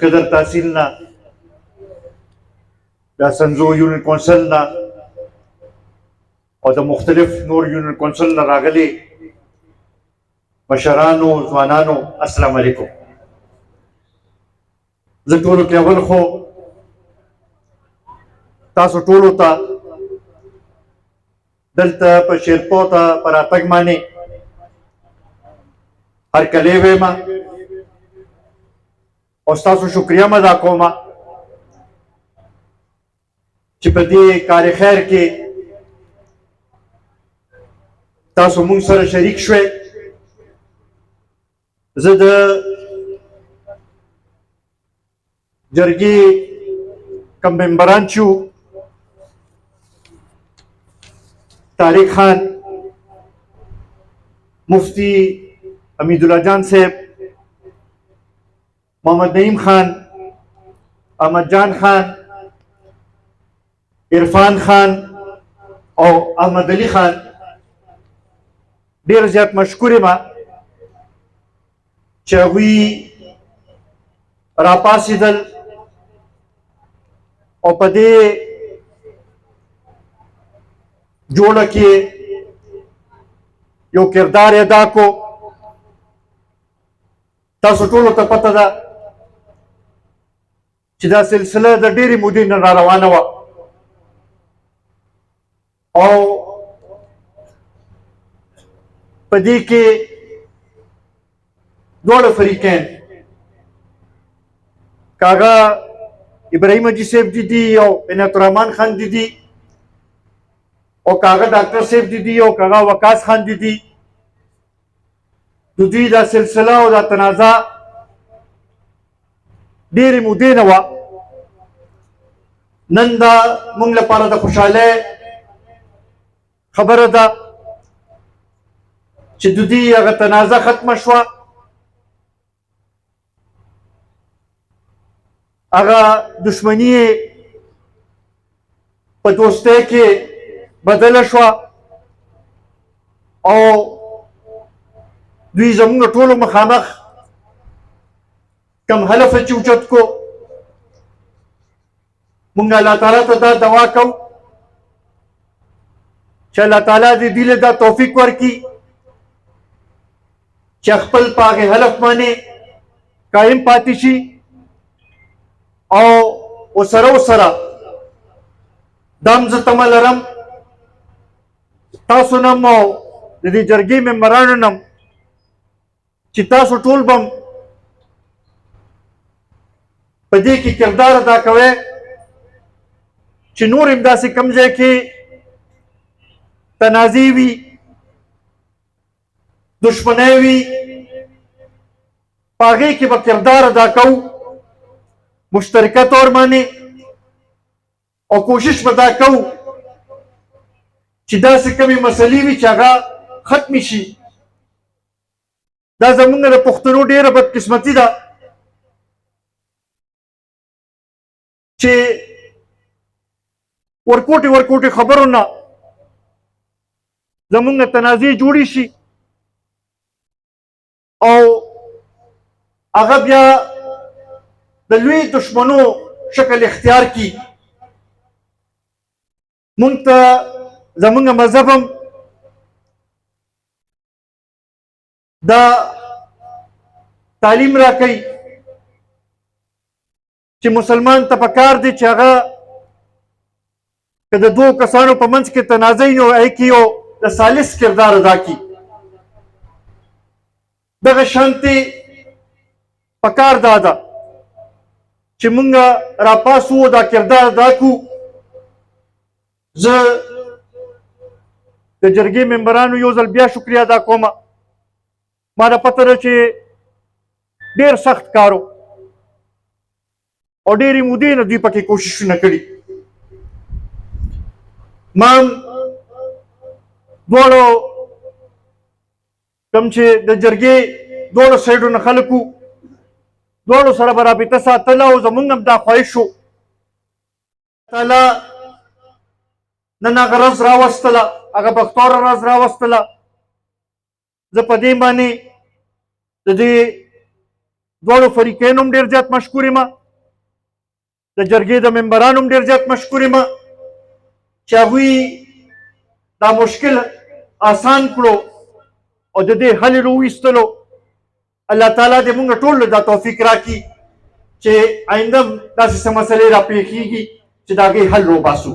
قدر تحصیل نه د سنځو یونین کونسل نه او د مختلف نور یونین کونسل نه راغلي مشرانو ځوانانو السلام علیکم. زه ټولو کې اول خو تاسو ټولو ته دلته په شیرپو ته په راتګ باندې هرکلی وایم او ستاسو شکریه م ادا کوم چې په دې کار خیر کې تاسو مونږ سره شریک شوئ. زه د جرګې کوم ممبران چې وو طارق خان، مفتی حمیدالله جان صاحب، محمد نعیم خان، احمد جان خان، عرفان خان او احمد علي خان ډېر زیات مشکور یم چې هغوی راپاڅېدل او په دې جوړه کې یو کردار ادا کو. تاسو ټولو ته پته ده چې دا سلسله د ډېرې مودې نه را روانه وه او په دې کې دواړه فریقین کاغا ابراهیم حاجي صاحب دي او عنایت الرحمن خان دي او کاغا ډاکټر صاحب دي او کاغا وقاص خان دي د دوی دا سلسله او دا تنازع ډېرې مودې نه وه. نن دا موږ لپاره د خوشحالۍ خبره ده چې د دوی هغه تنازع ختمه شوه، هغه دشمني په دوستۍ کې بدله شوه او دوی زموږ ټولو مخامخ کم حلف چې اوچت کو. موږ الله تعالی ته دا دعا کوو چې الله تعالی دې دوی له دا توفیق ورکړي چې خپل په هغې حلف باندې قایم پاتې شي او ورسره دا هم زه تمه لرم تاسو نه هم او د دې جرګې ممبرانو نه هم چې تاسو ټول به په دې کې کردار ادا کوئ چې نور هم داسې کوم ځای کې تنازع وي، دشمنۍ وي، په هغې کې به کردار ادا کوو مشترکه طور باندې او کوشش به دا کوو چې داسې کومې مسلې وي چې هغه ختمې شي. دا زموږ د پښتنو ډېره بدقسمتي ده چې ورکوټې خبرو نه زموږ تنازع جوړې شي او هغه بیا د لوی دشمنو شکل اختیار کی. مونږ ته زموږ مذهب هم دا تعلیم راکوي چې مسلمان ته پکار دی چې هغه که د دوو کسانو په منځ کې تنازع وي نو هغې کې یو د ثالث کردار ادا کړي. دغه شانتې پکار دا ده چې مونږ راپاسو دا کردار ادا کړو. زه د جرګې ممبرانو یو ځل بیا شکریه ادا کوم. ما ته پته ده چې ډېر سخت کار و او ډېرې مودې نه دوی پکې کوششونه کړي. ما هم دواړو کوم چې د جرګې دواړو سایډو نه خلک وو دواړو سره به رابطه ساتله او زموږ هم دا خواهش و تعالی نن هغه ورځ راوستله، هغه بختوره ورځ راوستله. زه په دې باندې د دې دواړو فریقین هم ډېر زیات مشکور یم د جرګې د ممبران هم ډېر زیات مشکور یم چې هغوی دا مشکل آسان کړو او د دې حل یې راویستلو. الله تعالی دې موږ ټول دا توفیق راکړي چې آینده داسې څه مسلې راپېښېږي چې د هغې حل راوباسو.